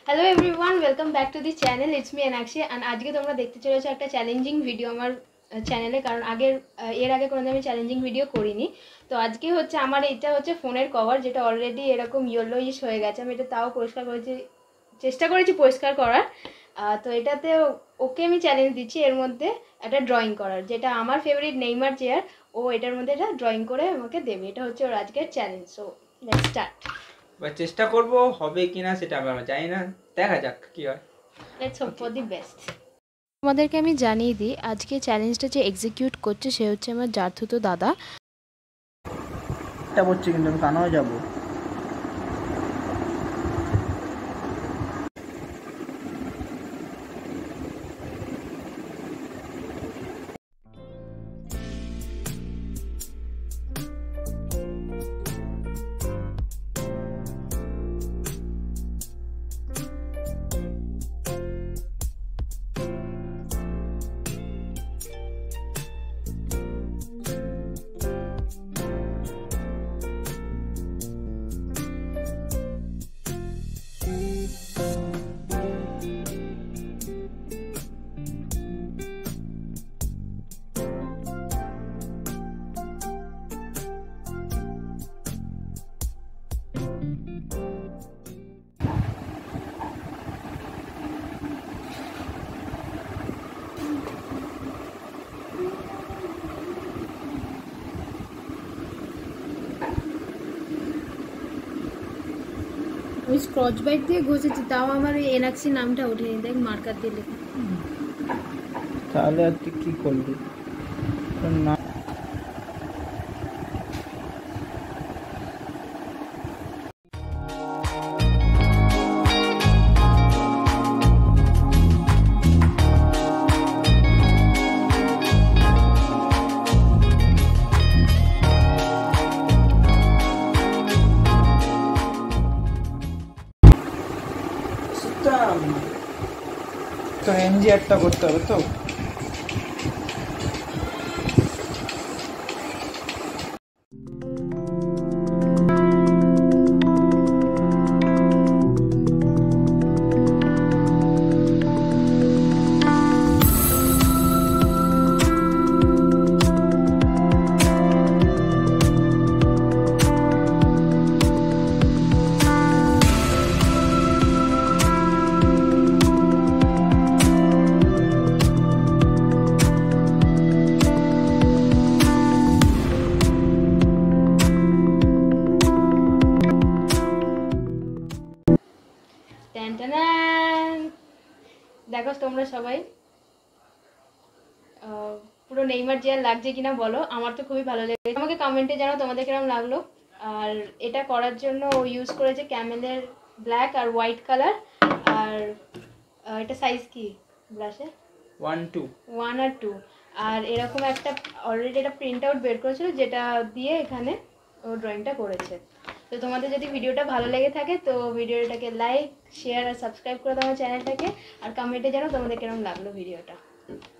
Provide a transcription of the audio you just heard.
Hello everyone, welcome back to the channel. It's me Enakshi. And আজকে তোমরা দেখতে চলেছো একটা চ্যালেঞ্জিং ভিডিও আমার চ্যানেলে, কারণ এর আগে কোনোদিন আমি চ্যালেঞ্জিং ভিডিও করিনি। তো আজকে হচ্ছে আমার এটা হচ্ছে ফোনের কভার, যেটা অলরেডি এরকম ইয়েলোইশ হয়ে গেছে। আমি এটা তাও পরিষ্কার করেছি, চেষ্টা করেছি পরিষ্কার করার। তো এটাতে ওকে আমি চ্যালেঞ্জ দিচ্ছি এর মধ্যে একটা ড্রয়িং করার, যেটা আমার ফেভারিট নেইমার চেয়ার। ও এটার মধ্যে এটা ড্রয়িং করে আমাকে দেবে। এটা হচ্ছে ওর আজকের চ্যালেঞ্জ। So let's start. বা চেষ্টা করব, হবে কিনা সেটা আমরা জানি না, দেখা যাক কি হয়। Let's hope for the best. তোমাদেরকে আমি জানিয়ে দিই, আজকে চ্যালেঞ্জটা যে এক্সিকিউট করছে সে হচ্ছে আমার জার্থুতো দাদা। এটা বলছি কিন্তু আমি কানাও যাবো। আমি স্ক্রচ ব্রাইট দিয়ে ঘষেছি, তাও আমার এই এনাক্সি নামটা ওঠেনি। দেখ মার্কার দিয়ে লেখা। তাহলে আর তুই কি করলি না? তো এনজি একটা করতে হবে তো। দেখো তোমরা সবাই পুরো নেইমার চেয়ার লাগছে কিনা বলো। আমার তো খুবই ভালো লেগেছে। আমাকে কমেন্টে জানাও তোমাদের কিরকম লাগলো। আর এটা করার জন্য ও ইউজ করেছে ক্যামেলের ব্ল্যাক আর হোয়াইট কালার। আর এটা সাইজ কি ব্রাশের? 1 আর 2। আর এরকম একটা অলরেডি একটা প্রিন্ট আউট বের করেছিল, যেটা দিয়ে এখানে ও ড্রয়িংটা করেছে। তো তোমাদের যদি ভিডিওটা ভালো লেগে থাকে তো ভিডিওটাকে লাইক, শেয়ার আর সাবস্ক্রাইব করে দাও আমার চ্যানেলটাকে। আর কমেন্টে জানাও তোমাদের কিরকম লাগলো ভিডিওটা।